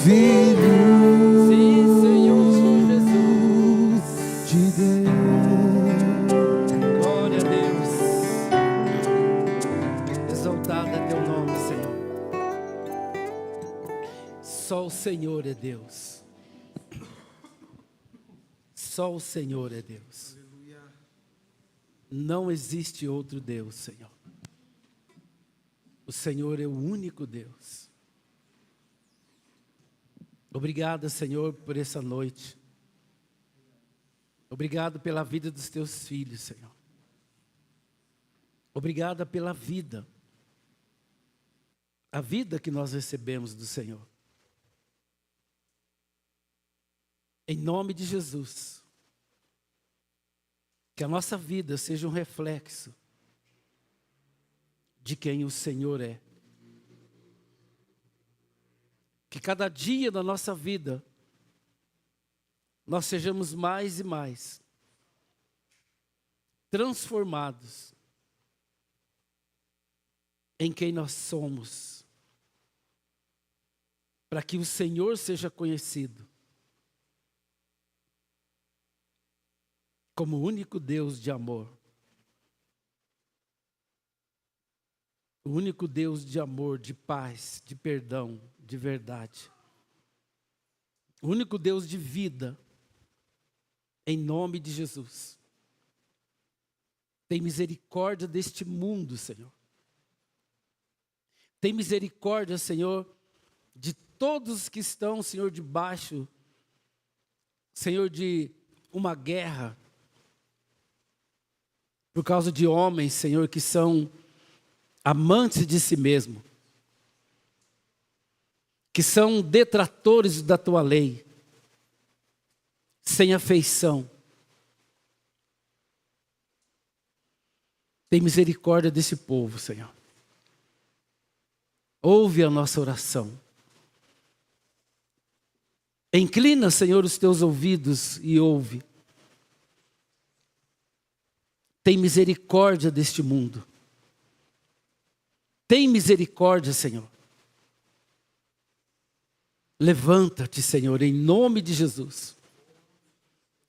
Filho, Sim, Senhor Jesus. de Deus. Glória a Deus. Exaltado é teu nome, Senhor. Só o Senhor é Deus. Só o Senhor é Deus. Não existe outro Deus, Senhor. O Senhor é o único Deus. Obrigado, Senhor, por essa noite. Obrigado pela vida dos teus filhos, Senhor. Obrigado pela vida. A vida que nós recebemos do Senhor. Em nome de Jesus. Que a nossa vida seja um reflexo de quem o Senhor é. Que cada dia da nossa vida nós sejamos mais e mais transformados em quem nós somos, para que o Senhor seja conhecido como o único Deus de amor. O único Deus de amor, de paz, de perdão, de verdade. O único Deus de vida, em nome de Jesus. Tem misericórdia deste mundo, Senhor. Tem misericórdia, Senhor, de todos que estão, Senhor, debaixo, Senhor, de uma guerra, por causa de homens, Senhor, que são amantes de si mesmo, que são detratores da tua lei, sem afeição. Tem misericórdia desse povo, Senhor. Ouve a nossa oração. Inclina, Senhor, os teus ouvidos e ouve. Tem misericórdia deste mundo. Tem misericórdia, Senhor. Levanta-te, Senhor, em nome de Jesus.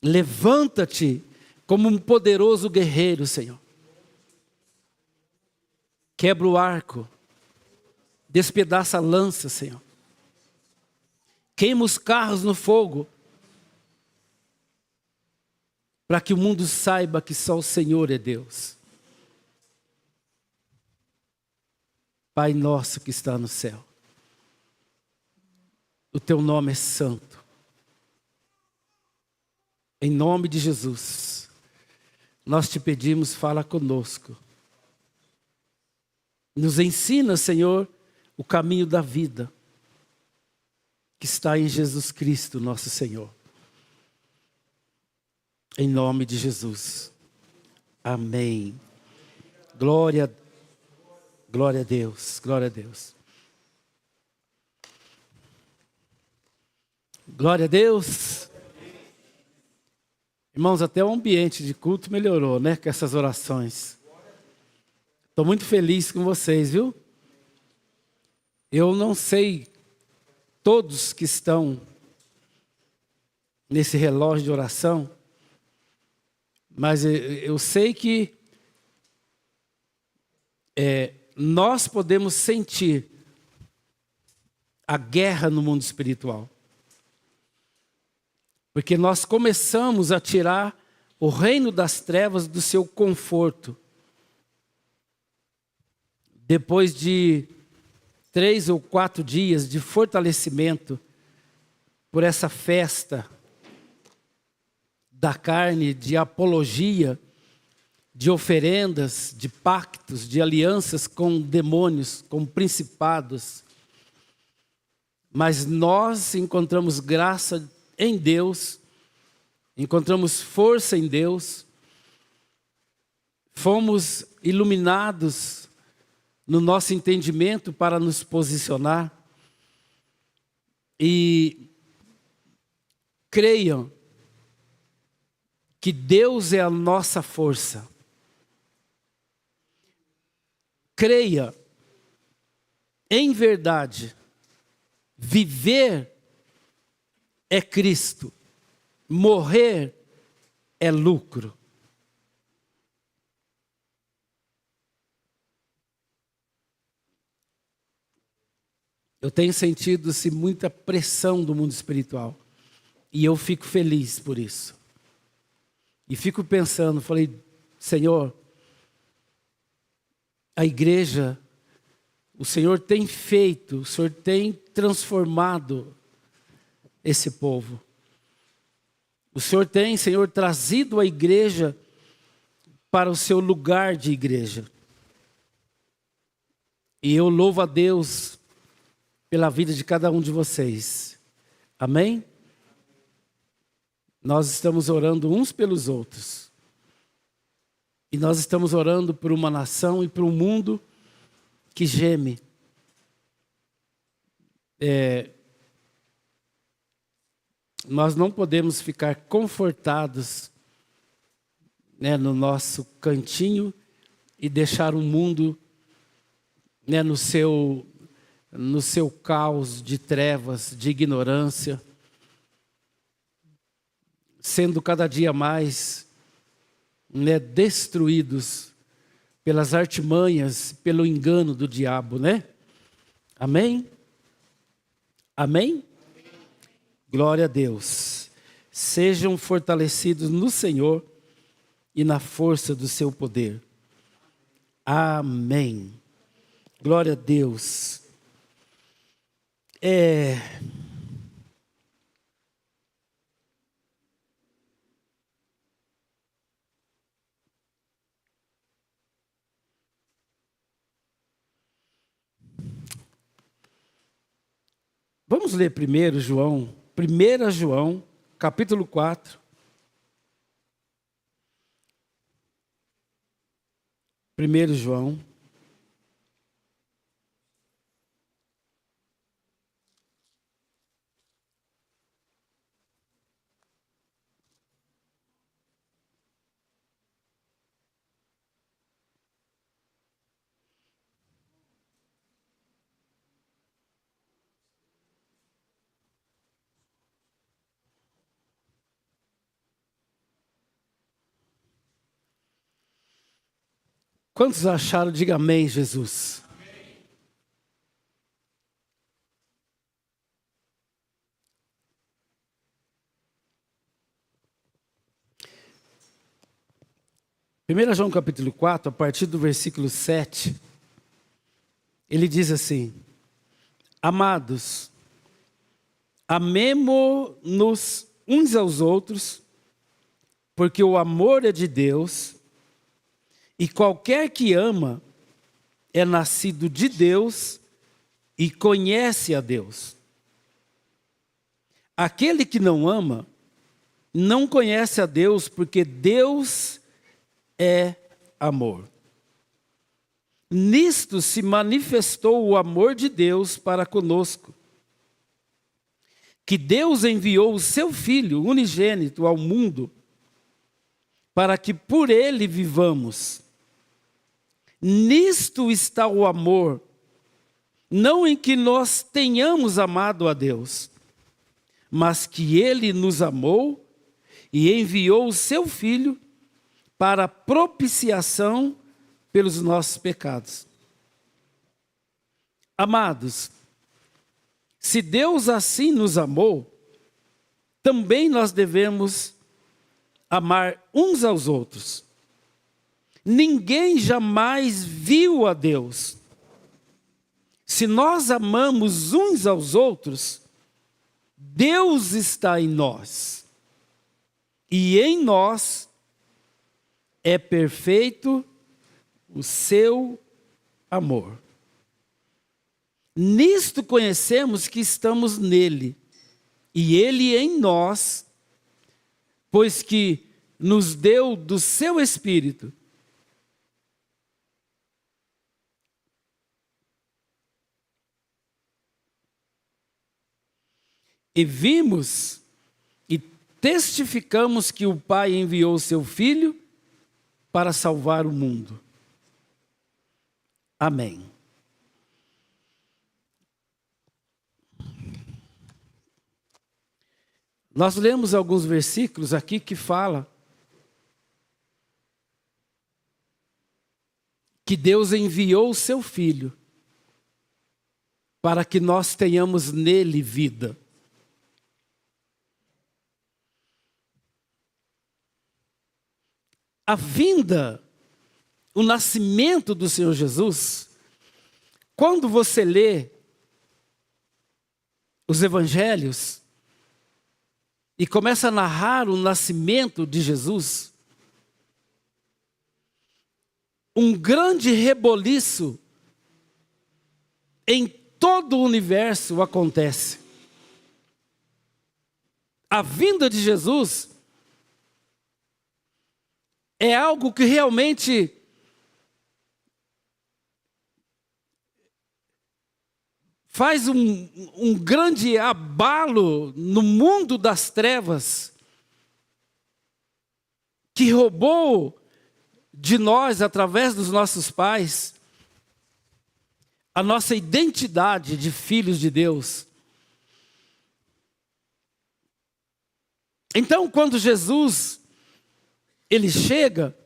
Levanta-te como um poderoso guerreiro, Senhor. Quebra o arco. Despedaça a lança, Senhor. Queima os carros no fogo. Para que o mundo saiba que só o Senhor é Deus. Pai nosso que está no céu. O teu nome é santo. Em nome de Jesus. Nós te pedimos, fala conosco. Nos ensina, Senhor, o caminho da vida. Que está em Jesus Cristo, nosso Senhor. Em nome de Jesus. Amém. Glória a Deus. Glória a Deus. Glória a Deus. Irmãos, até o ambiente de culto melhorou, né? Com essas orações. Estou muito feliz com vocês, viu? Eu não sei todos que estão nesse relógio de oração, mas eu sei que nós podemos sentir a guerra no mundo espiritual. Porque nós começamos a tirar o reino das trevas do seu conforto. Depois de 3 ou 4 dias de fortalecimento por essa festa da carne, de apologia, de oferendas, de pactos, de alianças com demônios, com principados. Mas nós encontramos graça em Deus, encontramos força em Deus, fomos iluminados no nosso entendimento para nos posicionar. E creiam que Deus é a nossa força. Creia, em verdade, viver é Cristo. Morrer é lucro. Eu tenho sentido-se muita pressão do mundo espiritual. E eu fico feliz por isso. E fico pensando, falei, Senhor, a igreja, o Senhor tem feito, o Senhor tem transformado esse povo. O Senhor tem, Senhor, trazido a igreja para o seu lugar de igreja. E eu louvo a Deus pela vida de cada um de vocês. Amém? Nós estamos orando uns pelos outros. E nós estamos orando por uma nação e por um mundo que geme. Nós não podemos ficar confortados, né, no nosso cantinho e deixar o mundo, né, no seu caos de trevas, de ignorância, sendo cada dia mais, né, destruídos pelas artimanhas, pelo engano do diabo, né? Amém? Amém? Glória a Deus. Sejam fortalecidos no Senhor e na força do seu poder. Amém. Glória a Deus. Vamos ler primeiro João, 1 João, capítulo 4. 1 João. Quantos acharam? Diga amém, Jesus. Amém. Primeiro João capítulo 4, a partir do versículo 7, ele diz assim: Amados, amemo-nos uns aos outros, porque o amor é de Deus, e qualquer que ama é nascido de Deus e conhece a Deus. Aquele que não ama não conhece a Deus, porque Deus é amor. Nisto se manifestou o amor de Deus para conosco, que Deus enviou o seu Filho unigênito ao mundo, para que por ele vivamos. Nisto está o amor, não em que nós tenhamos amado a Deus, mas que Ele nos amou e enviou o seu Filho para propiciação pelos nossos pecados. Amados, se Deus assim nos amou, também nós devemos amar uns aos outros. Ninguém jamais viu a Deus. Se nós amamos uns aos outros, Deus está em nós. E em nós é perfeito o seu amor. Nisto conhecemos que estamos nele, e ele em nós, pois que nos deu do seu Espírito. E vimos e testificamos que o Pai enviou o seu Filho para salvar o mundo. Amém. Nós lemos alguns versículos aqui que fala que Deus enviou o seu Filho para que nós tenhamos nele vida. A vinda, o nascimento do Senhor Jesus, quando você lê os evangelhos e começa a narrar o nascimento de Jesus, um grande reboliço em todo o universo acontece. A vinda de Jesus é algo que realmente faz um grande abalo no mundo das trevas, que roubou de nós, através dos nossos pais, a nossa identidade de filhos de Deus. Então, quando Jesus, ele chega,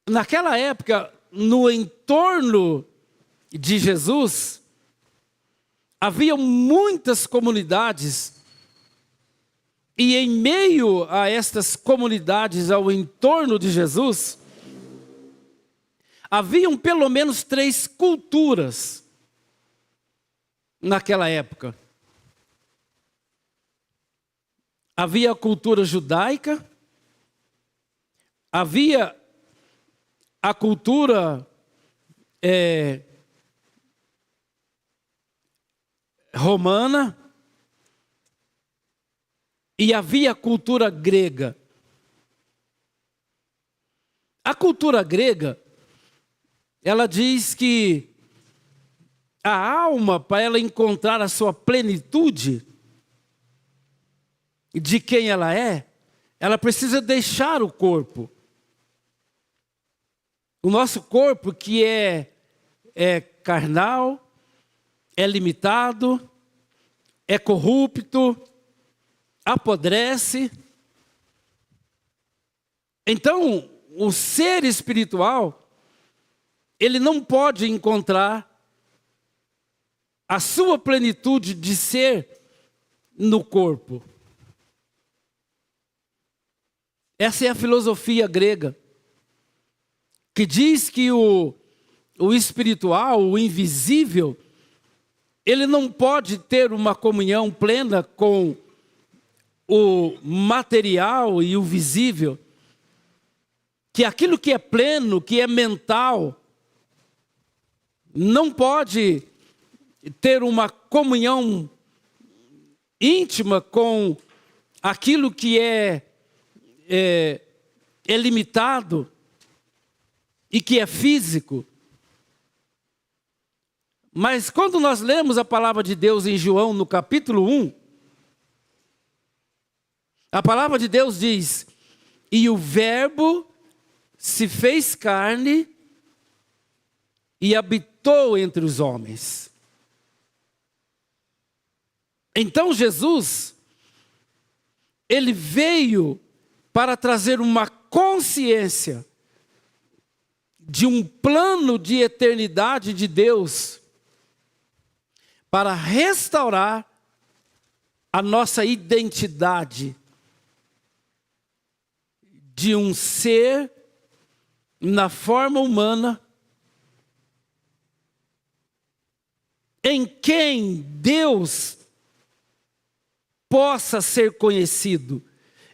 naquela época, no entorno de Jesus, havia muitas comunidades, e em meio a estas comunidades, ao entorno de Jesus, haviam pelo menos 3 culturas naquela época. Havia a cultura judaica, havia a cultura romana, e havia a cultura grega. A cultura grega, ela diz que a alma, para ela encontrar a sua plenitude de quem ela é, ela precisa deixar o corpo. O nosso corpo, que é carnal, é limitado, é corrupto, apodrece. Então, o ser espiritual, ele não pode encontrar a sua plenitude de ser no corpo. Essa é a filosofia grega, que diz que o espiritual, o invisível, ele não pode ter uma comunhão plena com o material e o visível, que aquilo que é pleno, que é mental, não pode ter uma comunhão íntima com aquilo que é limitado e que é físico. Mas quando nós lemos a palavra de Deus em João, no capítulo 1, a palavra de Deus diz: e o Verbo se fez carne e habitou entre os homens. Então Jesus, ele veio para trazer uma consciência de um plano de eternidade de Deus, para restaurar a nossa identidade de um ser na forma humana, em quem Deus possa ser conhecido,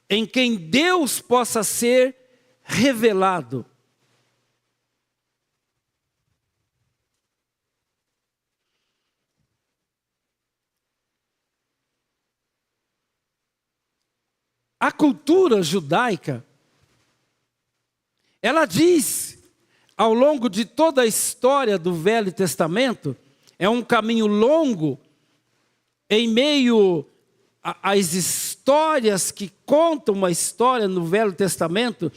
em quem Deus possa ser revelado. A cultura judaica, ela diz, ao longo de toda a história do Velho Testamento, é um caminho longo, em meio às histórias que contam uma história no Velho Testamento,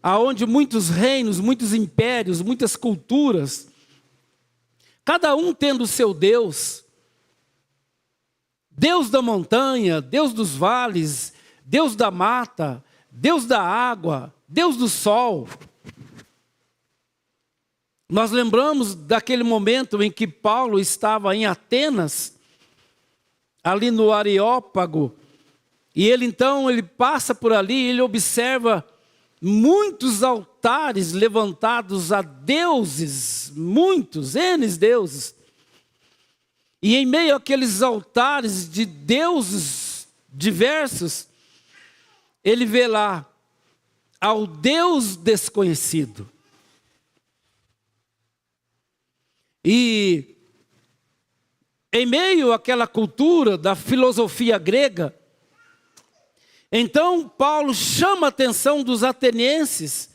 aonde muitos reinos, muitos impérios, muitas culturas cada um tendo o seu Deus, Deus da montanha, Deus dos vales, Deus da mata, Deus da água, Deus do sol. Nós lembramos daquele momento em que Paulo estava em Atenas, ali no Areópago, e ele passa por ali, ele observa muitos altares levantados a deuses, muitos, N deuses. E em meio àqueles altares de deuses diversos, ele vê lá ao Deus desconhecido. E em meio àquela cultura da filosofia grega, então Paulo chama a atenção dos atenienses,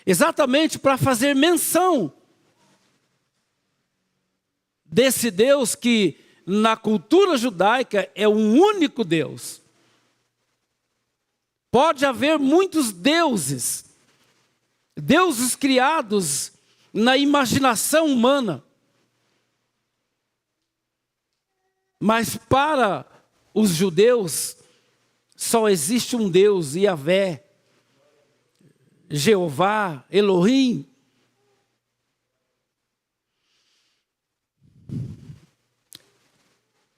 exatamente para fazer menção desse Deus que na cultura judaica é um único Deus. Pode haver muitos deuses, deuses criados na imaginação humana, mas para os judeus só existe um Deus, Yahvé, Jeová, Elohim.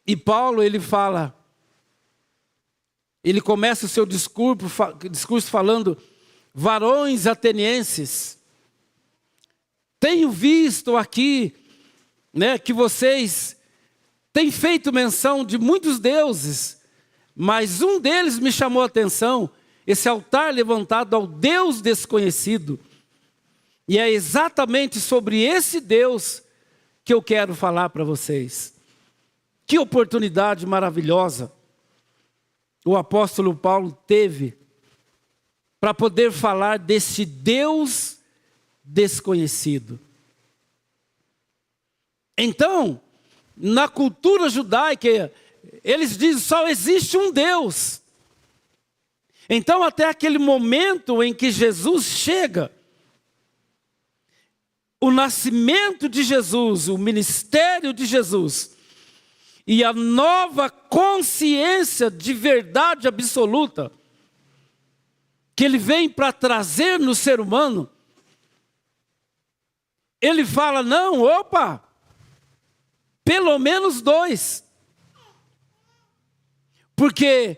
E Paulo, ele começa o seu discurso falando: varões atenienses, tenho visto aqui, que vocês têm feito menção de muitos deuses, mas um deles me chamou a atenção, esse altar levantado ao Deus desconhecido. E é exatamente sobre esse Deus que eu quero falar para vocês. Que oportunidade maravilhosa o apóstolo Paulo teve para poder falar desse Deus desconhecido. Então, na cultura judaica, eles dizem só existe um Deus. Então, até aquele momento em que Jesus chega, o nascimento de Jesus, o ministério de Jesus, e a nova consciência de verdade absoluta que ele vem para trazer no ser humano, ele fala: não, opa, pelo menos dois. Porque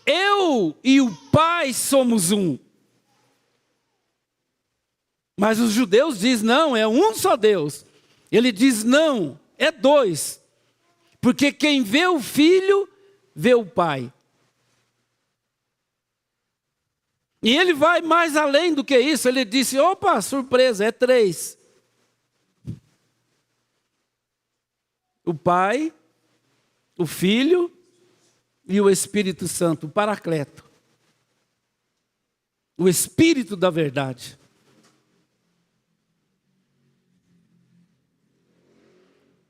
eu e o Pai somos um. Mas os judeus dizem: não, é um só Deus. Ele diz: não, é dois. Porque quem vê o Filho, vê o Pai. E ele vai mais além do que isso. Ele disse: opa, surpresa, é três. O Pai, o Filho e o Espírito Santo, o Paracleto. O Espírito da verdade.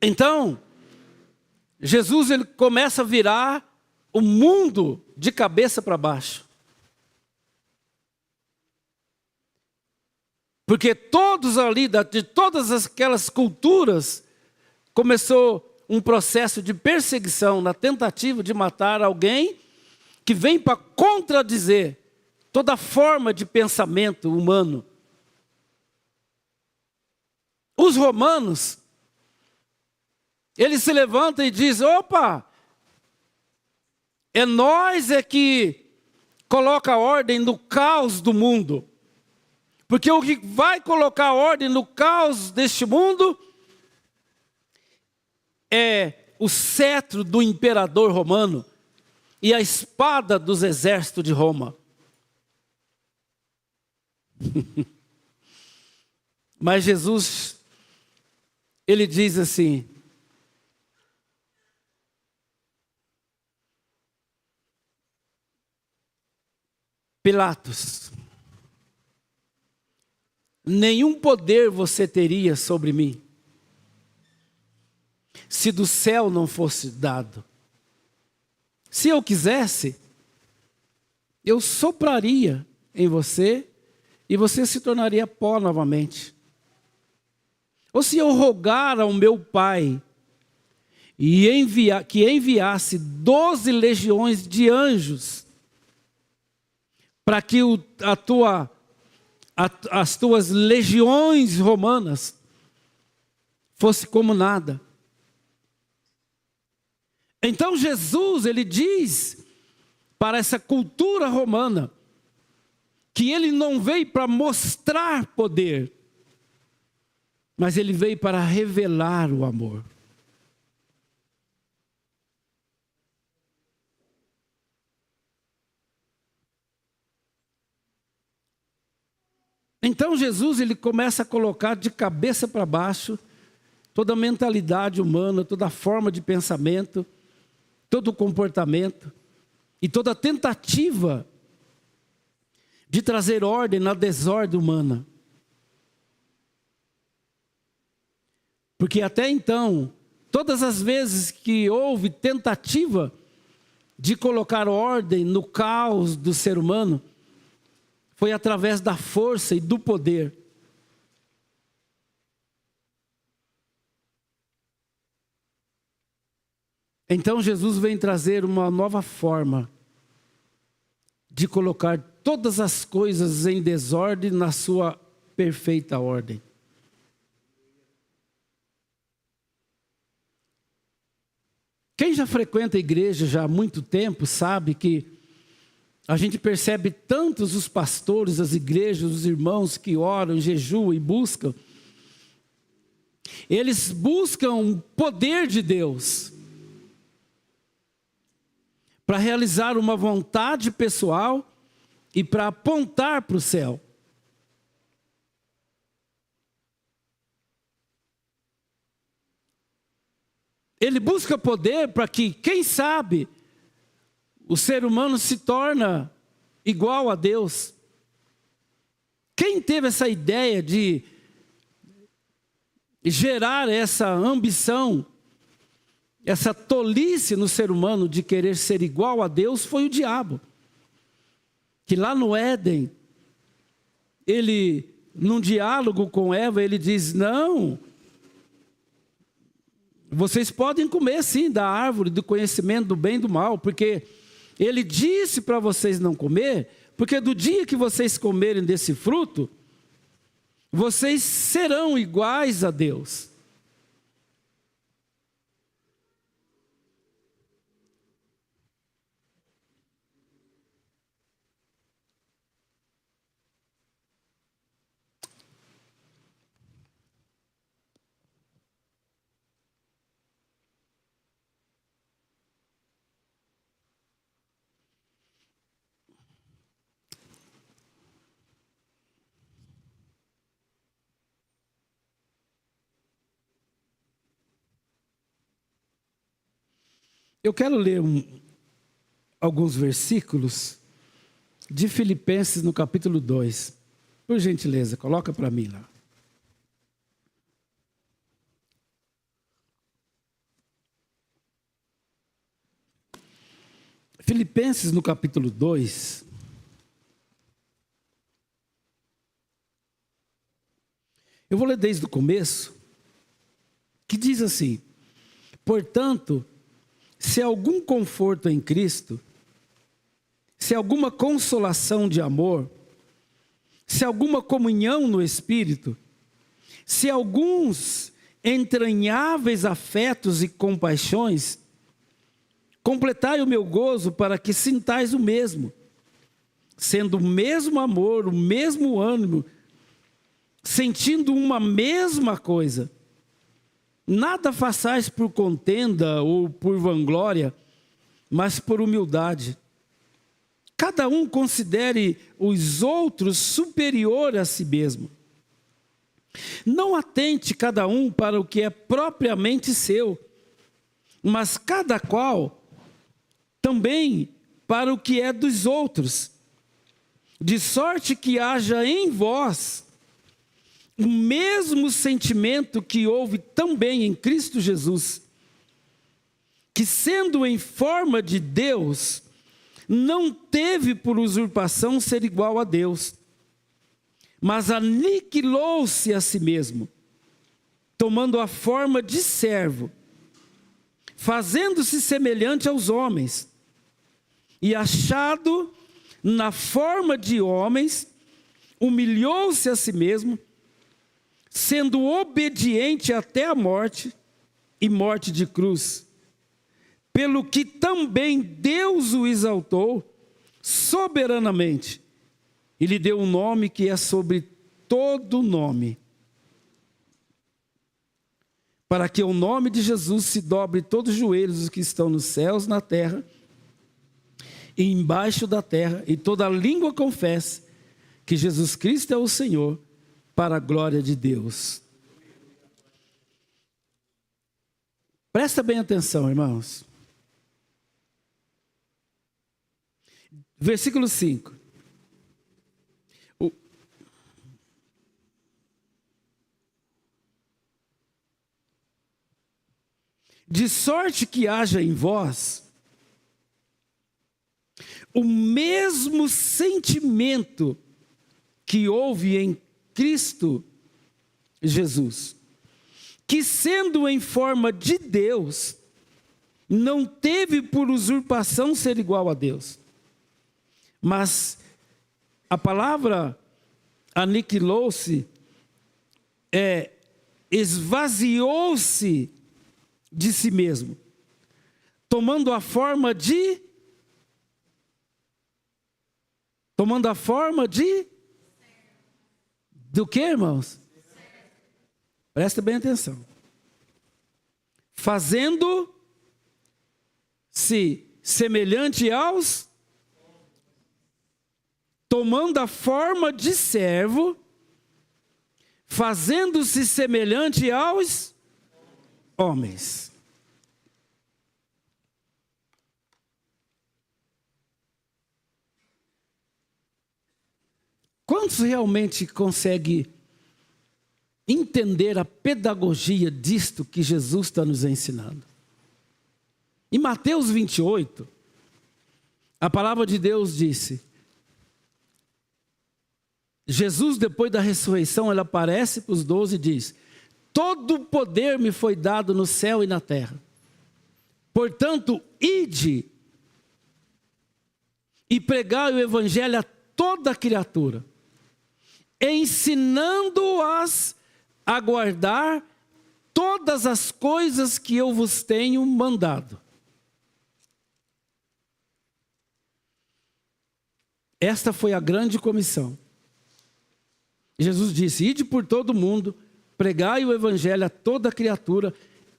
Então, Jesus, ele começa a virar o mundo de cabeça para baixo. Porque todos ali, de todas aquelas culturas, começou um processo de perseguição na tentativa de matar alguém que vem para contradizer toda forma de pensamento humano. Os romanos, eles se levantam e dizem: opa, é nós que coloca a ordem no caos do mundo. Porque o que vai colocar a ordem no caos deste mundo é o cetro do imperador romano e a espada dos exércitos de Roma. Mas Jesus, ele diz assim: Pilatos, nenhum poder você teria sobre mim, se do céu não fosse dado. Se eu quisesse, eu sopraria em você e você se tornaria pó novamente. Ou se eu rogar ao meu Pai e que enviasse 12 legiões de anjos para que as tuas legiões romanas fosse como nada. Então Jesus, ele diz para essa cultura romana que ele não veio para mostrar poder, mas ele veio para revelar o amor. Então Jesus, ele começa a colocar de cabeça para baixo toda a mentalidade humana, toda a forma de pensamento, todo o comportamento e toda a tentativa de trazer ordem na desordem humana. Porque até então, todas as vezes que houve tentativa de colocar ordem no caos do ser humano, foi através da força e do poder. Então Jesus vem trazer uma nova forma de colocar todas as coisas em desordem na sua perfeita ordem. Quem já frequenta a igreja já há muito tempo sabe que a gente percebe tantos os pastores, as igrejas, os irmãos que oram, jejuam e buscam. Eles buscam o poder de Deus para realizar uma vontade pessoal e para apontar para o céu. Ele busca poder para que, quem sabe, o ser humano se torna igual a Deus. Quem teve essa ideia de gerar essa ambição, essa tolice no ser humano de querer ser igual a Deus foi o diabo. Que lá no Éden, ele, num diálogo com Eva, ele diz, não, vocês podem comer sim da árvore do conhecimento do bem e do mal, porque ele disse para vocês não comer, porque do dia que vocês comerem desse fruto, vocês serão iguais a Deus. Eu quero ler alguns versículos de Filipenses no capítulo 2. Por gentileza, coloca para mim lá. Filipenses no capítulo 2. Eu vou ler desde o começo, que diz assim: portanto, se há algum conforto em Cristo, se há alguma consolação de amor, se há alguma comunhão no Espírito, se há alguns entranháveis afetos e compaixões, completai o meu gozo para que sintais o mesmo, sendo o mesmo amor, o mesmo ânimo, sentindo uma mesma coisa. Nada façais por contenda ou por vanglória, mas por humildade. Cada um considere os outros superior a si mesmo. Não atente cada um para o que é propriamente seu, mas cada qual também para o que é dos outros. De sorte que haja em vós o mesmo sentimento que houve também em Cristo Jesus, que sendo em forma de Deus, não teve por usurpação ser igual a Deus, mas aniquilou-se a si mesmo, tomando a forma de servo, fazendo-se semelhante aos homens, e achado na forma de homens, humilhou-se a si mesmo, sendo obediente até a morte, e morte de cruz. Pelo que também Deus o exaltou soberanamente, e lhe deu um nome que é sobre todo nome, para que o nome de Jesus se dobre todos os joelhos dos que estão nos céus, na terra e embaixo da terra, e toda língua confesse que Jesus Cristo é o Senhor, para a glória de Deus. Presta bem atenção, irmãos. Versículo 5. De sorte que haja em vós o mesmo sentimento que houve em Cristo Jesus, que sendo em forma de Deus, não teve por usurpação ser igual a Deus, mas a palavra aniquilou-se, esvaziou-se de si mesmo, tomando a forma de do que, irmãos? Presta bem atenção. Fazendo-se semelhante aos, tomando a forma de servo, fazendo-se semelhante aos homens. Quantos realmente conseguem entender a pedagogia disto que Jesus está nos ensinando? Em Mateus 28, a palavra de Deus disse, Jesus, depois da ressurreição, ele aparece para os 12 e diz: todo o poder me foi dado no céu e na terra. Portanto, ide e pregai o evangelho a toda criatura, ensinando-as a guardar todas as coisas que eu vos tenho mandado. Esta foi a grande comissão. Jesus disse: ide por todo mundo, pregai o evangelho a toda criatura,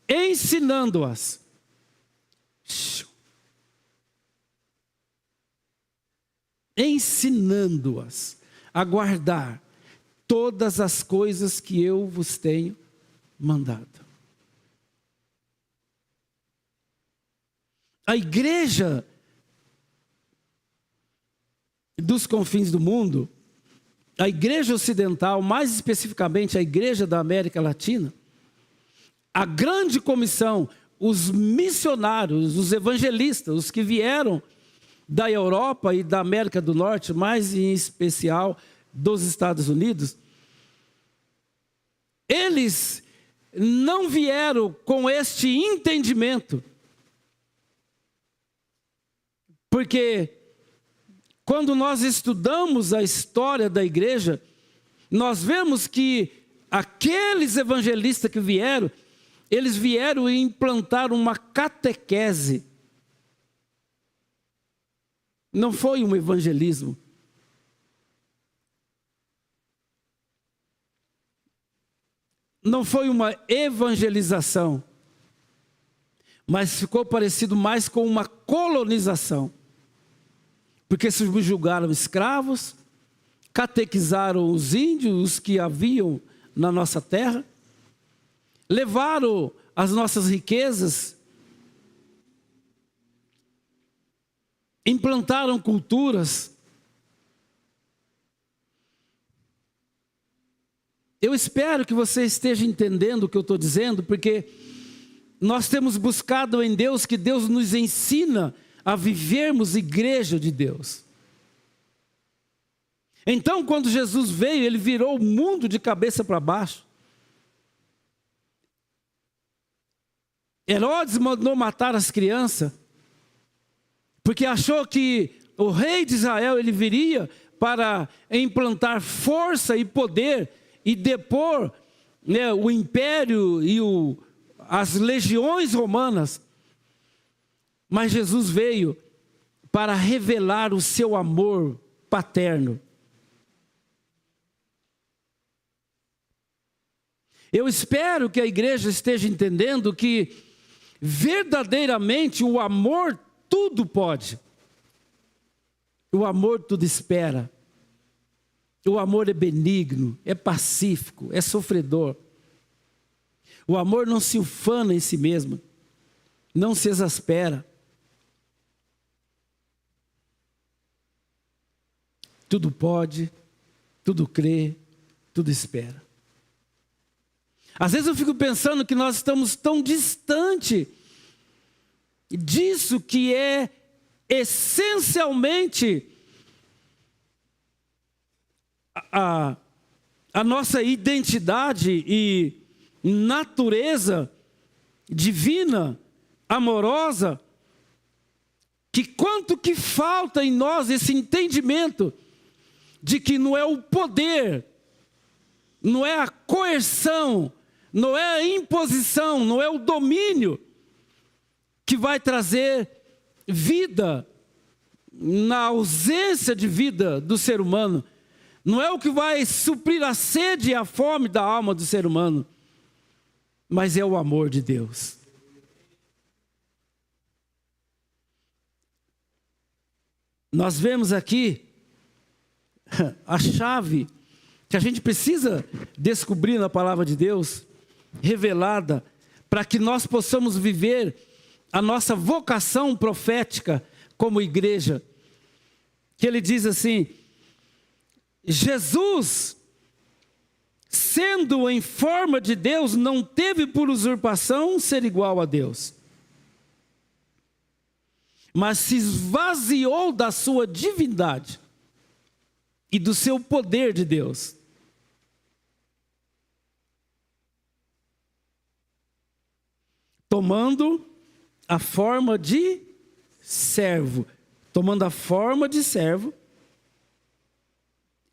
ensinando-as. Ensinando-as a guardar todas as coisas que eu vos tenho mandado. A igreja dos confins do mundo, a igreja ocidental, mais especificamente a igreja da América Latina, a grande comissão, os missionários, os evangelistas, os que vieram da Europa e da América do Norte, mais em especial dos Estados Unidos, eles não vieram com este entendimento, porque quando nós estudamos a história da igreja, nós vemos que aqueles evangelistas que vieram, eles vieram implantar uma catequese. Não foi um evangelismo. Não foi uma evangelização. Mas ficou parecido mais com uma colonização. Porque subjugaram escravos, catequizaram os índios, os que haviam na nossa terra, levaram as nossas riquezas, implantaram culturas. Eu espero que você esteja entendendo o que eu estou dizendo, porque nós temos buscado em Deus que Deus nos ensina a vivermos igreja de Deus. Então, quando Jesus veio, ele virou o mundo de cabeça para baixo. Herodes mandou matar as crianças, porque achou que o rei de Israel ele viria para implantar força e poder e depor, né, o império e as legiões romanas. Mas Jesus veio para revelar o seu amor paterno. Eu espero que a igreja esteja entendendo que verdadeiramente o amor tudo pode. O amor tudo espera. O amor é benigno, é pacífico, é sofredor. O amor não se ufana em si mesmo, não se exaspera. Tudo pode, tudo crê, tudo espera. Às vezes eu fico pensando que nós estamos tão distante disso que é essencialmente a nossa identidade e natureza divina, amorosa, que quanto que falta em nós esse entendimento de que não é o poder, não é a coerção, não é a imposição, não é o domínio que vai trazer vida na ausência de vida do ser humano. Não é o que vai suprir a sede e a fome da alma do ser humano, mas é o amor de Deus. Nós vemos aqui a chave que a gente precisa descobrir na palavra de Deus, revelada, para que nós possamos viver a nossa vocação profética como igreja. Que ele diz assim: Jesus, sendo em forma de Deus, não teve por usurpação ser igual a Deus, mas se esvaziou da sua divindade e do seu poder de Deus. Tomando a forma de servo,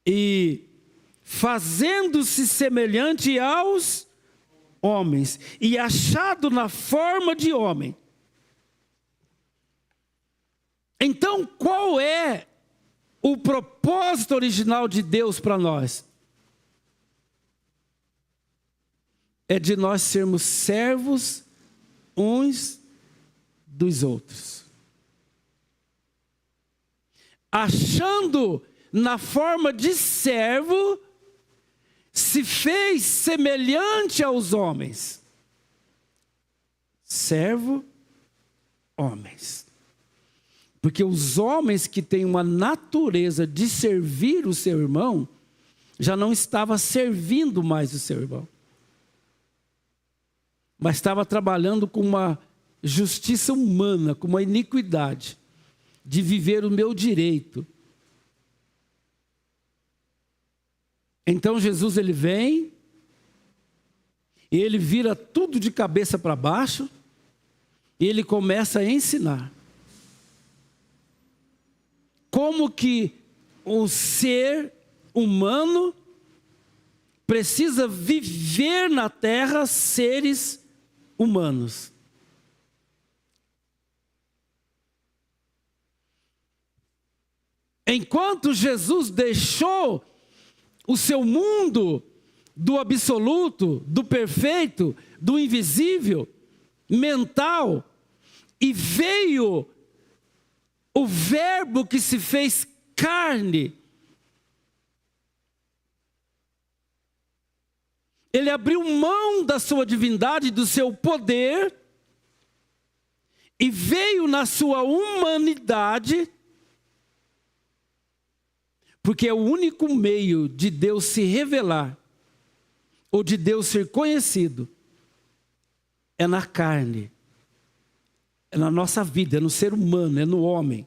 e fazendo-se semelhante aos homens, e achado na forma de homem. Então, qual é o propósito original de Deus para nós? É de nós sermos servos uns dos outros. Achando na forma de servo, se fez semelhante aos homens. Servo, homens. Porque os homens que têm uma natureza de servir o seu irmão, já não estava servindo mais o seu irmão, mas estava trabalhando com uma justiça humana, com uma iniquidade, de viver o meu direito. Então Jesus ele vem, e ele vira tudo de cabeça para baixo, e ele começa a ensinar como que o ser humano precisa viver na terra seres humanos. Enquanto Jesus deixou o seu mundo do absoluto, do perfeito, do invisível, mental, e veio o Verbo que se fez carne, ele abriu mão da sua divindade, do seu poder, e veio na sua humanidade, porque é o único meio de Deus se revelar, ou de Deus ser conhecido, é na carne, é na nossa vida, é no ser humano, é no homem.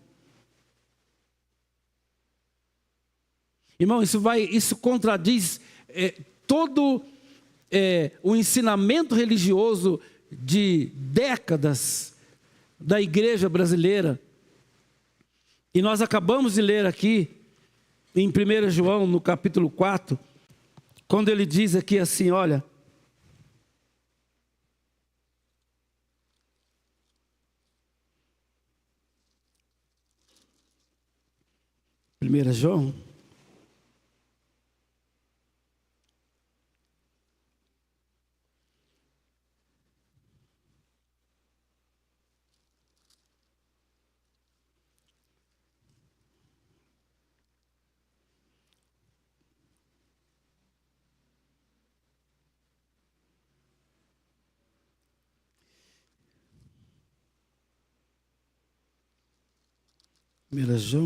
Irmão, isso contradiz todo o ensinamento religioso de décadas da igreja brasileira. E nós acabamos de ler aqui, em 1 João, no capítulo 4, quando ele diz aqui assim, olha... Primeira João,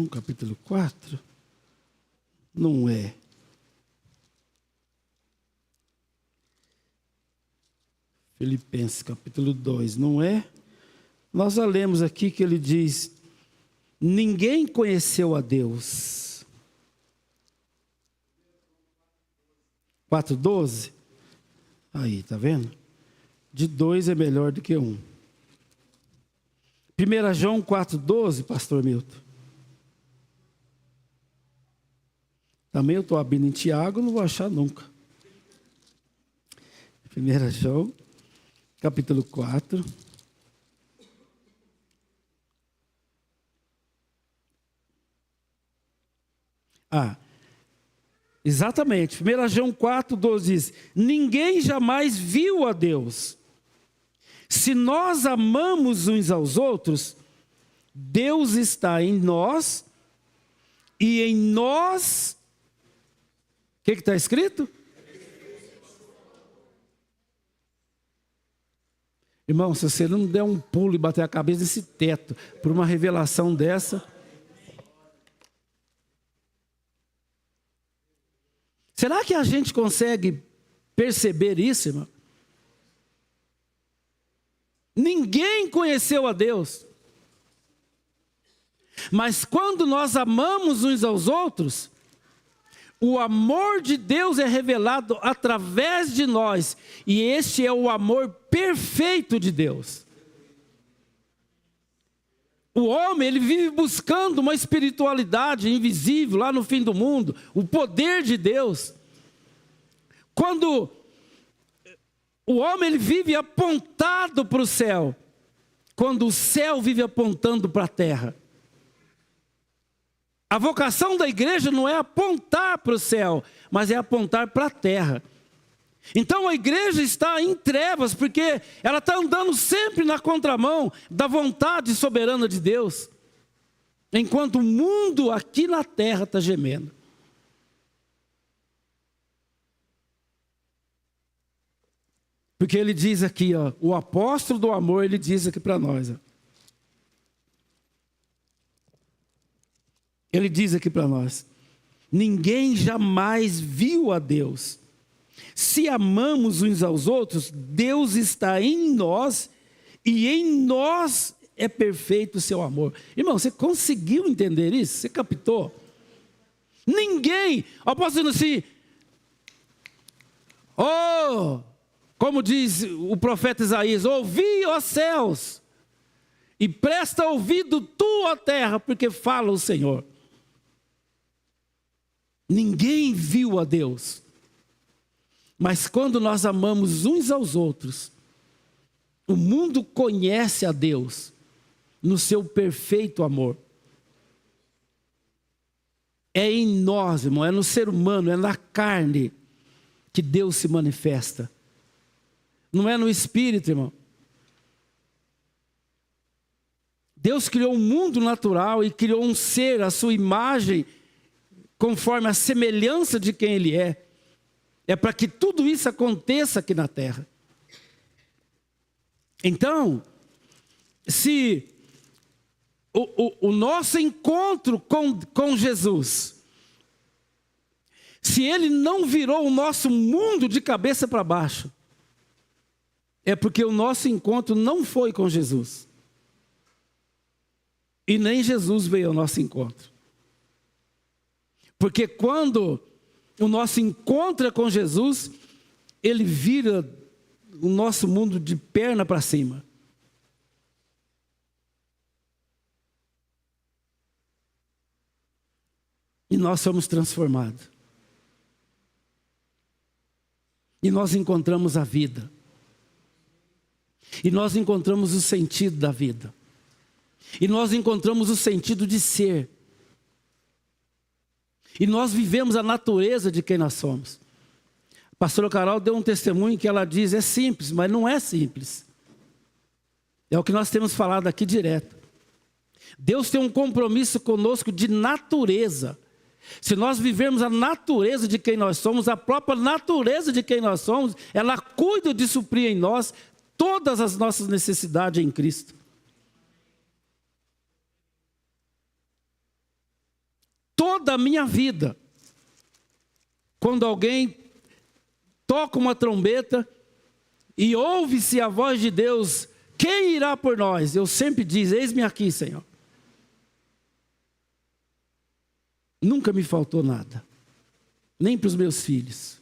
capítulo 4, não é. Filipenses, capítulo 2, não é. Nós já lemos aqui que ele diz, ninguém conheceu a Deus. 4:12? Aí, tá vendo? De 2 é melhor do que 1. 1 João 4:12, pastor Milton. Também eu estou abrindo em Tiago, não vou achar nunca. 1 João, capítulo 4. Exatamente. 1 João 4:12 diz, ninguém jamais viu a Deus. Se nós amamos uns aos outros, Deus está em nós e em nós... O que está escrito? Irmão, se você não der um pulo e bater a cabeça nesse teto por uma revelação dessa... Será que a gente consegue perceber isso, irmão? Ninguém conheceu a Deus. Mas quando nós amamos uns aos outros... O amor de Deus é revelado através de nós. E este é o amor perfeito de Deus. O homem, ele vive buscando uma espiritualidade invisível lá no fim do mundo. O poder de Deus. Quando o homem, ele vive apontado para o céu. Quando o céu vive apontando para a terra. A vocação da igreja não é apontar para o céu, mas é apontar para a terra. Então a igreja está em trevas, porque ela está andando sempre na contramão da vontade soberana de Deus. Enquanto o mundo aqui na terra está gemendo. Porque ele diz aqui, ó, o apóstolo do amor, ele diz aqui para nós, ó. Ele diz aqui para nós, ninguém jamais viu a Deus. Se amamos uns aos outros, Deus está em nós e em nós é perfeito o seu amor. Irmão, você conseguiu entender isso? Você captou? Ninguém, o apóstolo assim, como diz o profeta Isaías, ouvi, ó céus, e presta ouvido tu, ó terra, porque fala o Senhor. Ninguém viu a Deus. Mas quando nós amamos uns aos outros, o mundo conhece a Deus no seu perfeito amor. É em nós, irmão, é no ser humano, é na carne que Deus se manifesta. Não é no espírito, irmão. Deus criou um mundo natural e criou um ser, a sua imagem, conforme a semelhança de quem Ele é. É para que tudo isso aconteça aqui na terra. Então, se o nosso encontro com Jesus, se Ele não virou o nosso mundo de cabeça para baixo, é porque o nosso encontro não foi com Jesus. E nem Jesus veio ao nosso encontro. Porque quando o nosso encontro é com Jesus, Ele vira o nosso mundo de perna para cima. E nós somos transformados. E nós encontramos a vida. E nós encontramos o sentido da vida. E nós encontramos o sentido de ser. E nós vivemos a natureza de quem nós somos. A pastora Carol deu um testemunho que ela diz, é simples, mas não é simples. É o que nós temos falado aqui direto. Deus tem um compromisso conosco de natureza. Se nós vivermos a natureza de quem nós somos, a própria natureza de quem nós somos, ela cuida de suprir em nós todas as nossas necessidades em Cristo. Toda a minha vida, quando alguém toca uma trombeta e ouve-se a voz de Deus, quem irá por nós? Eu sempre digo, eis-me aqui, Senhor. Nunca me faltou nada, nem para os meus filhos.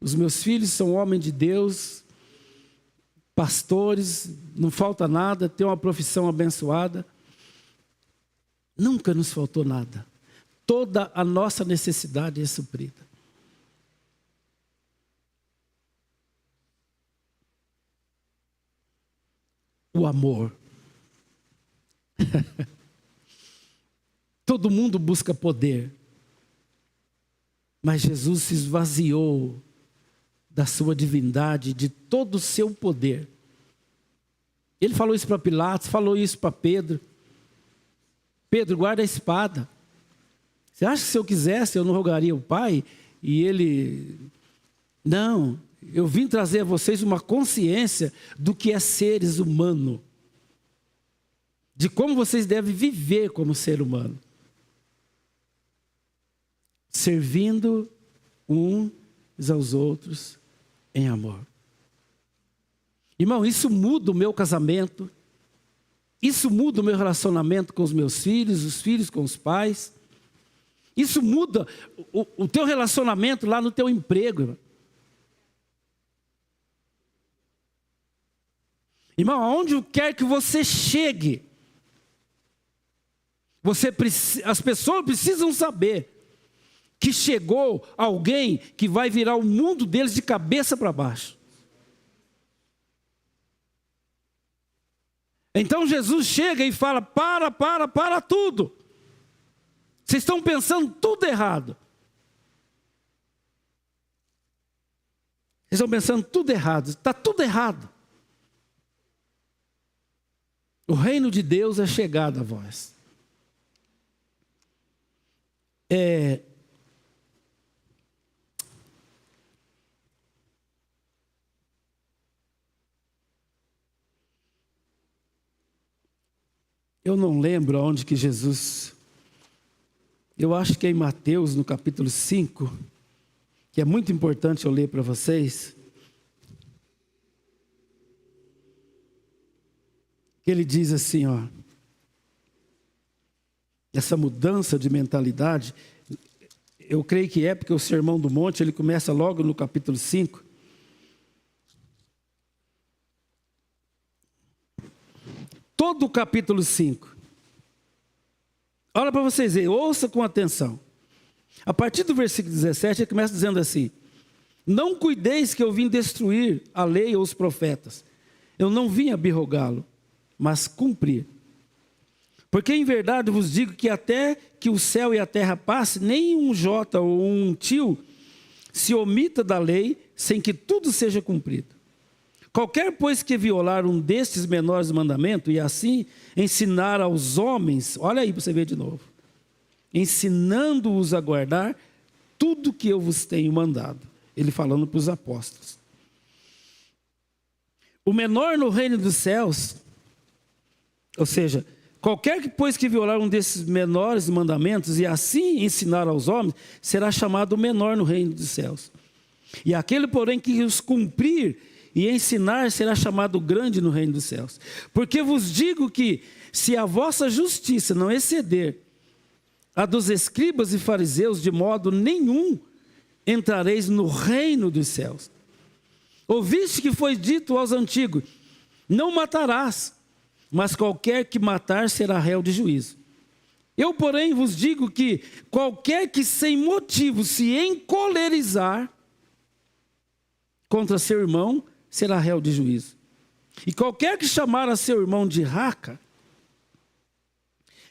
Os meus filhos são homens de Deus, pastores, não falta nada, têm uma profissão abençoada. Nunca nos faltou nada. Toda a nossa necessidade é suprida. O amor. Todo mundo busca poder. Mas Jesus se esvaziou da sua divindade, de todo o seu poder. Ele falou isso para Pilatos, falou isso para Pedro. Pedro, guarda a espada. Você acha que se eu quisesse, eu não rogaria o Pai? E ele... Não, eu vim trazer a vocês uma consciência do que é seres humanos. De como vocês devem viver como ser humano. Servindo uns aos outros em amor. Irmão, isso muda o meu casamento. Isso muda o meu relacionamento com os meus filhos, os filhos com os pais. Isso muda o teu relacionamento lá no teu emprego. Irmão, aonde quer que você chegue, as pessoas precisam saber que chegou alguém que vai virar o mundo deles de cabeça para baixo. Então Jesus chega e fala, para tudo. Vocês estão pensando tudo errado. Vocês estão pensando tudo errado, está tudo errado. O reino de Deus é chegado a vós. Eu não lembro aonde que Jesus... Eu acho que é em Mateus, no capítulo 5, que é muito importante eu ler para vocês. Que ele diz assim, ó. Essa mudança de mentalidade, eu creio que é porque o Sermão do Monte, ele começa logo no capítulo 5. Todo o capítulo 5. Olha para vocês verem, ouça com atenção. A partir do versículo 17, ele começa dizendo assim: não cuideis que eu vim destruir a lei ou os profetas. Eu não vim abirrogá-lo, mas cumprir. Porque em verdade vos digo que até que o céu e a terra passe, nem um jota ou um tio se omita da lei, sem que tudo seja cumprido. Qualquer, pois, que violar um destes menores mandamentos, e assim ensinar aos homens, olha aí para você ver de novo, ensinando-os a guardar tudo que eu vos tenho mandado. Ele falando para os apóstolos. O menor no reino dos céus, ou seja, qualquer que, pois, que violar um desses menores mandamentos, e assim ensinar aos homens, será chamado menor no reino dos céus. E aquele, porém, que os cumprir e ensinar, será chamado grande no reino dos céus. Porque vos digo que, se a vossa justiça não exceder a dos escribas e fariseus, de modo nenhum entrareis no reino dos céus. Ouviste que foi dito aos antigos: não matarás, mas qualquer que matar será réu de juízo. Eu, porém, vos digo que qualquer que sem motivo se encolerizar contra seu irmão será réu de juízo. E qualquer que chamar a seu irmão de raca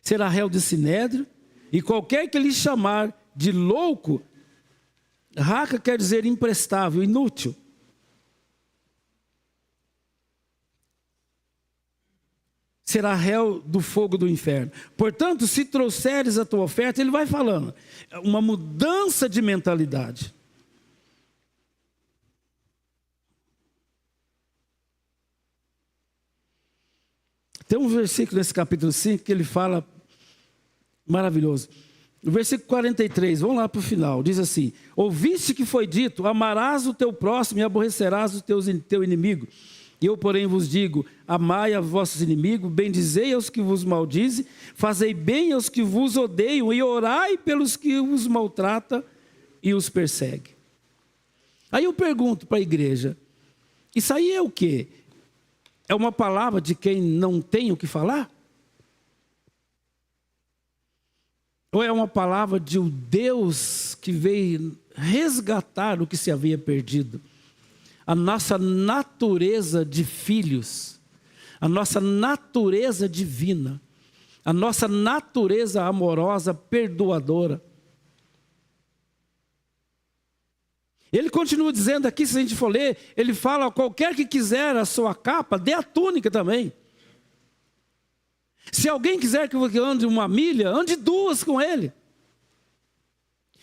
será réu de sinédrio. E qualquer que lhe chamar de louco, raca quer dizer imprestável, inútil, será réu do fogo do inferno. Portanto, se trouxeres a tua oferta, ele vai falando, uma mudança de mentalidade. Tem um versículo nesse capítulo 5 que ele fala, maravilhoso. No versículo 43, vamos lá para o final, diz assim: ouviste que foi dito, amarás o teu próximo e aborrecerás o teu inimigo. Eu, porém, vos digo, amai a vossos inimigos, bendizei aos que vos maldizem, fazei bem aos que vos odeiam e orai pelos que os maltratam e os perseguem. Aí eu pergunto para a igreja, isso aí é o quê? É uma palavra de quem não tem o que falar? Ou é uma palavra de um Deus que veio resgatar o que se havia perdido? A nossa natureza de filhos, a nossa natureza divina, a nossa natureza amorosa, perdoadora. Ele continua dizendo aqui, se a gente for ler, ele fala: qualquer que quiser a sua capa, dê a túnica também. Se alguém quiser que você ande uma milha, ande duas com ele.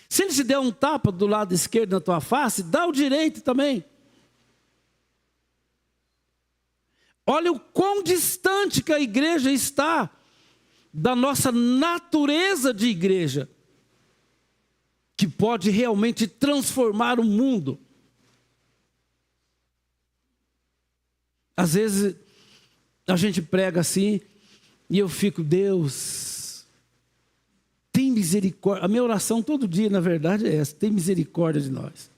Se ele te der um tapa do lado esquerdo na tua face, dá o direito também. Olha o quão distante que a igreja está da nossa natureza de igreja, que pode realmente transformar o mundo. Às vezes a gente prega assim e eu fico: Deus, tem misericórdia. A minha oração todo dia, na verdade, é essa: tem misericórdia de nós.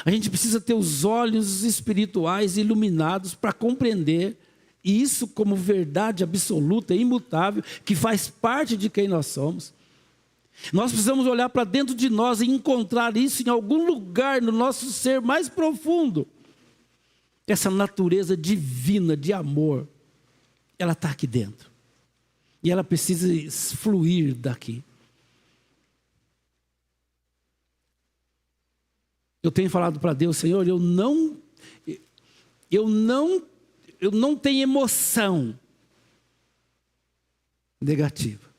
A gente precisa ter os olhos espirituais iluminados para compreender isso como verdade absoluta, imutável, que faz parte de quem nós somos. Nós precisamos olhar para dentro de nós e encontrar isso em algum lugar no nosso ser mais profundo. Essa natureza divina de amor, ela está aqui dentro. E ela precisa fluir daqui. Eu tenho falado para Deus: Senhor, eu não tenho emoção negativa.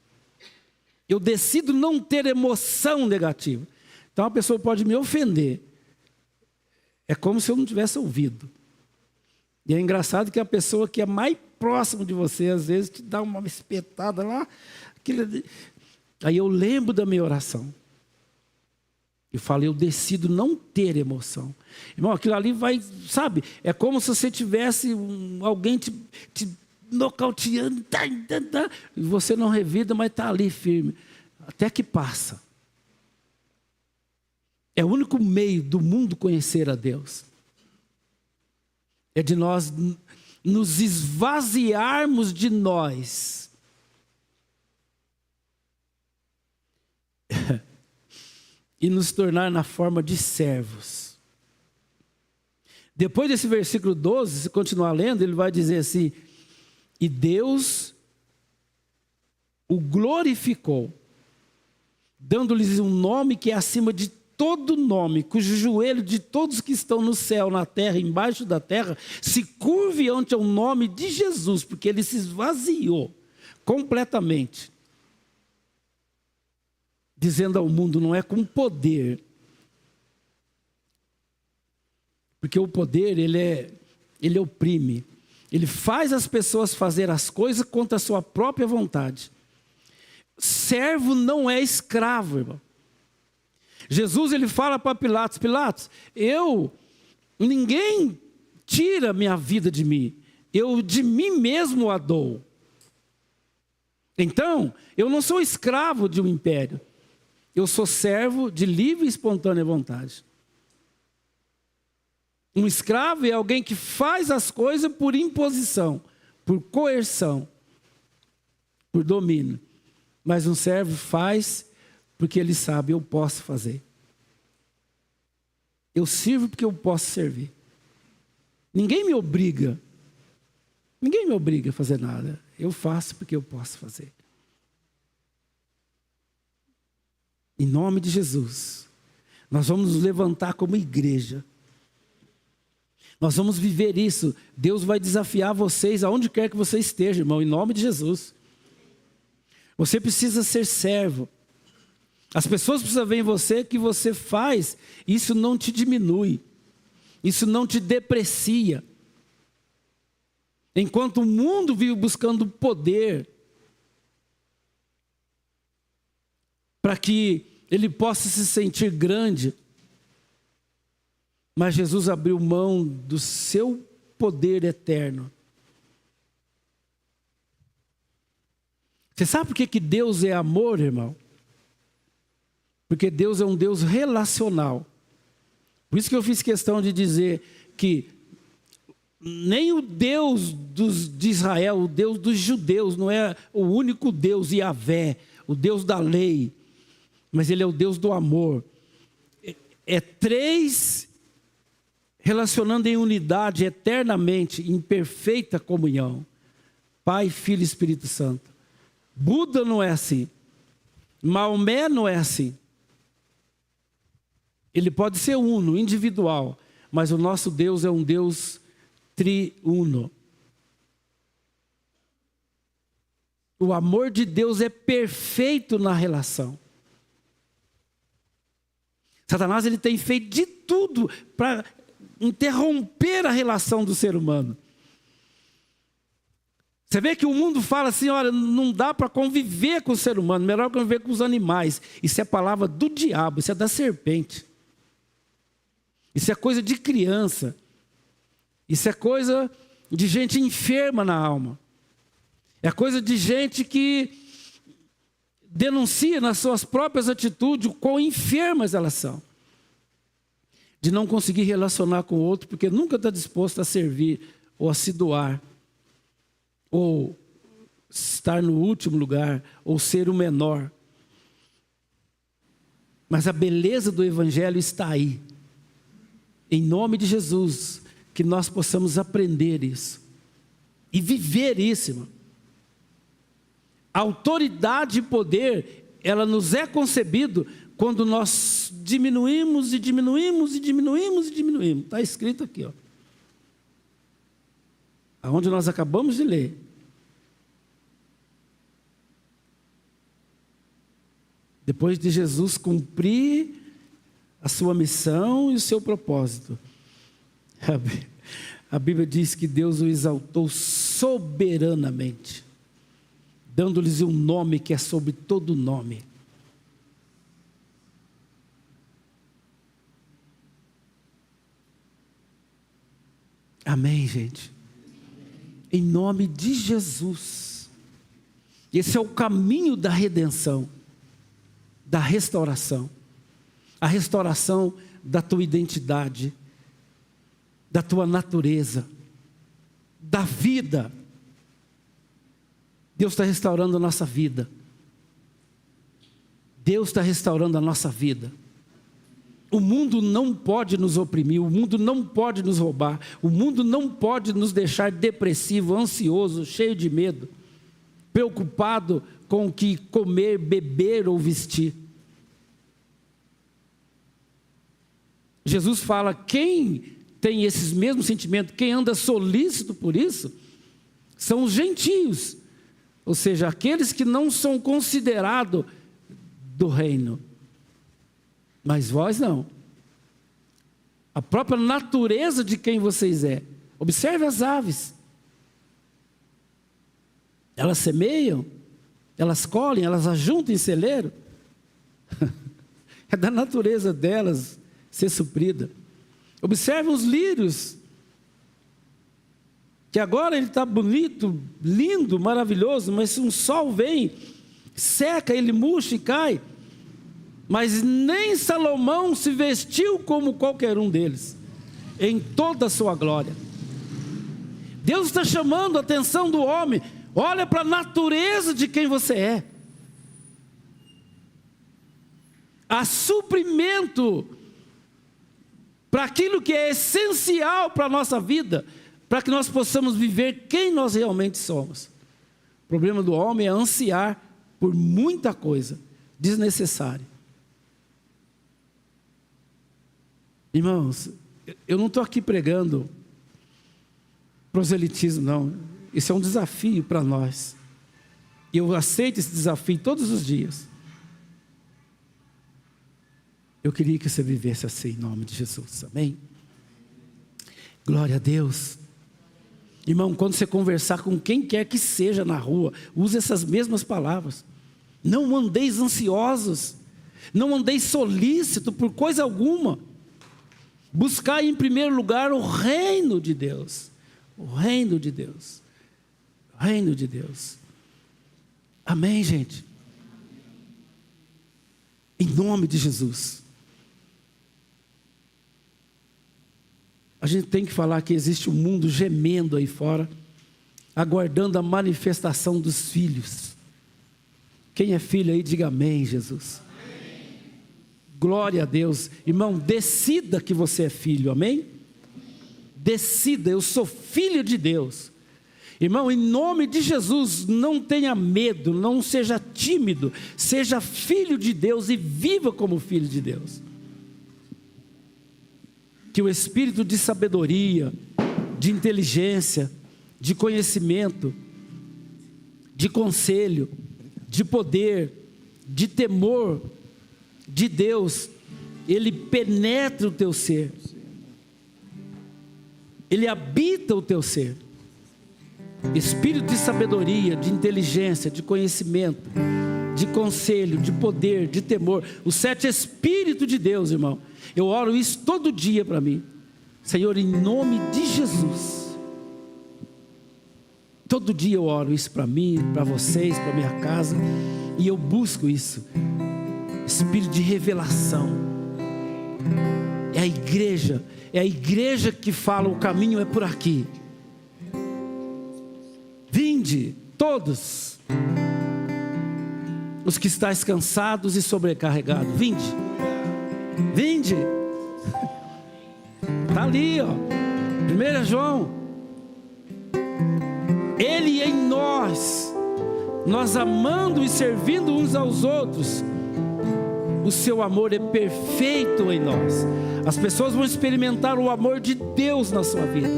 Eu decido não ter emoção negativa. Então a pessoa pode me ofender. É como se eu não tivesse ouvido. E é engraçado que a pessoa que é mais próxima de você, às vezes, te dá uma espetada lá. Aí eu lembro da minha oração. Eu falo: eu decido não ter emoção. Irmão, aquilo ali vai, sabe? É como se você tivesse alguém te nocauteando, e você não revida, mas está ali firme, até que passa. É o único meio do mundo conhecer a Deus. É de nós nos esvaziarmos de nós. E nos tornar na forma de servos. Depois desse versículo 12, se continuar lendo, ele vai dizer assim: e Deus o glorificou, dando-lhes um nome que é acima de todo nome, cujo joelho de todos que estão no céu, na terra, embaixo da terra, se curve ante o nome de Jesus, porque ele se esvaziou completamente. Dizendo ao mundo: não é com poder. Porque o poder, ele oprime. Ele faz as pessoas fazer as coisas contra a sua própria vontade. Servo não é escravo, irmão. Jesus, ele fala para Pilatos: Pilatos, ninguém tira minha vida de mim. Eu de mim mesmo a dou. Então, eu não sou escravo de um império. Eu sou servo de livre e espontânea vontade. Um escravo é alguém que faz as coisas por imposição, por coerção, por domínio. Mas um servo faz porque ele sabe, eu posso fazer. Eu sirvo porque eu posso servir. Ninguém me obriga. Ninguém me obriga a fazer nada. Eu faço porque eu posso fazer. Em nome de Jesus, nós vamos nos levantar como igreja. Nós vamos viver isso. Deus vai desafiar vocês aonde quer que você esteja, irmão, em nome de Jesus. Você precisa ser servo. As pessoas precisam ver em você que você faz. Isso não te diminui. Isso não te deprecia. Enquanto o mundo vive buscando poder, para que ele possa se sentir grande, mas Jesus abriu mão do seu poder eterno. Você sabe por que Deus é amor, irmão? Porque Deus é um Deus relacional. Por isso que eu fiz questão de dizer que nem o Deus de Israel, o Deus dos judeus, não é o único Deus, Yahvé, o Deus da lei, mas Ele é o Deus do amor. É três relacionando em unidade eternamente, em perfeita comunhão. Pai, Filho e Espírito Santo. Buda não é assim. Maomé não é assim. Ele pode ser uno, individual, mas o nosso Deus é um Deus triuno. O amor de Deus é perfeito na relação. Satanás ele tem feito de tudo para interromper a relação do ser humano. Você vê que o mundo fala assim, olha, não dá para conviver com o ser humano, melhor conviver com os animais. Isso é palavra do diabo, isso é da serpente. Isso é coisa de criança. Isso é coisa de gente enferma na alma. É coisa de gente que denuncia nas suas próprias atitudes o quão enfermas elas são. De não conseguir relacionar com o outro, porque nunca está disposto a servir ou a se doar. Ou estar no último lugar, ou ser o menor. Mas a beleza do Evangelho está aí. Em nome de Jesus, que nós possamos aprender isso. E viver isso, irmão. A autoridade e poder, ela nos é concebido quando nós diminuímos e diminuímos e diminuímos e diminuímos. Está escrito aqui, ó. Aonde nós acabamos de ler. Depois de Jesus cumprir a sua missão e o seu propósito, a Bíblia diz que Deus o exaltou soberanamente, dando-lhes um nome que é sobre todo nome. Amém, gente? Em nome de Jesus. Esse é o caminho da redenção, da restauração. A restauração da tua identidade, da tua natureza, da vida. Deus está restaurando a nossa vida. Deus está restaurando a nossa vida. O mundo não pode nos oprimir, o mundo não pode nos roubar, o mundo não pode nos deixar depressivo, ansioso, cheio de medo, preocupado com o que comer, beber ou vestir. Jesus fala, quem tem esses mesmos sentimentos, quem anda solícito por isso, são os gentios, ou seja, aqueles que não são considerados do reino. Mas vós não. A própria natureza de quem vocês é. Observe as aves. Elas semeiam, elas colhem, elas ajuntam em celeiro. É da natureza delas ser suprida. Observe os lírios. Que agora ele está bonito, lindo, maravilhoso, mas se um sol vem, seca, ele murcha e cai. Mas nem Salomão se vestiu como qualquer um deles. em toda a sua glória. Deus está chamando a atenção do homem. Olha para a natureza de quem você é. Há suprimento para aquilo que é essencial para a nossa vida, para que nós possamos viver quem nós realmente somos. O problema do homem é ansiar por muita coisa desnecessária. Irmãos, eu não estou aqui pregando proselitismo, não. Isso é um desafio para nós. E eu aceito esse desafio todos os dias. Eu queria que você vivesse assim, em nome de Jesus, amém? Glória a Deus. Irmão, quando você conversar com quem quer que seja na rua, use essas mesmas palavras. Não andeis ansiosos, não andeis solícitos por coisa alguma. Buscai em primeiro lugar o reino de Deus. O reino de Deus. O reino de Deus. Amém, gente? Em nome de Jesus. A gente tem que falar que existe um mundo gemendo aí fora, aguardando a manifestação dos filhos. Quem é filho aí, diga amém, Jesus. Amém. Glória a Deus. Irmão, decida que você é filho, amém? Decida, eu sou filho de Deus. Irmão, em nome de Jesus, não tenha medo, não seja tímido, seja filho de Deus e viva como filho de Deus. Que o espírito de sabedoria, de inteligência, de conhecimento, de conselho, de poder, de temor de Deus, ele penetra o teu ser, ele habita o teu ser. Espírito de sabedoria, de inteligência, de conhecimento, de conselho, de poder, de temor, os 7 Espíritos de Deus, irmão. Eu oro isso todo dia para mim. Senhor, em nome de Jesus. Todo dia eu oro isso para mim, para vocês, para minha casa. E eu busco isso. Espírito de revelação. É a igreja que fala, o caminho é por aqui. Vinde, todos os que estáis cansados e sobrecarregados. Vinde. Vinde. Está ali, ó. 1 João. Ele em nós amando e servindo uns aos outros, o seu amor é perfeito em nós. As pessoas vão experimentar o amor de Deus na sua vida.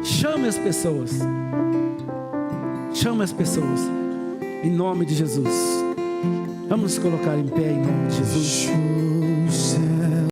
Chame as pessoas. Chame as pessoas. Em nome de Jesus. Vamos nos colocar em pé em nome de Jesus.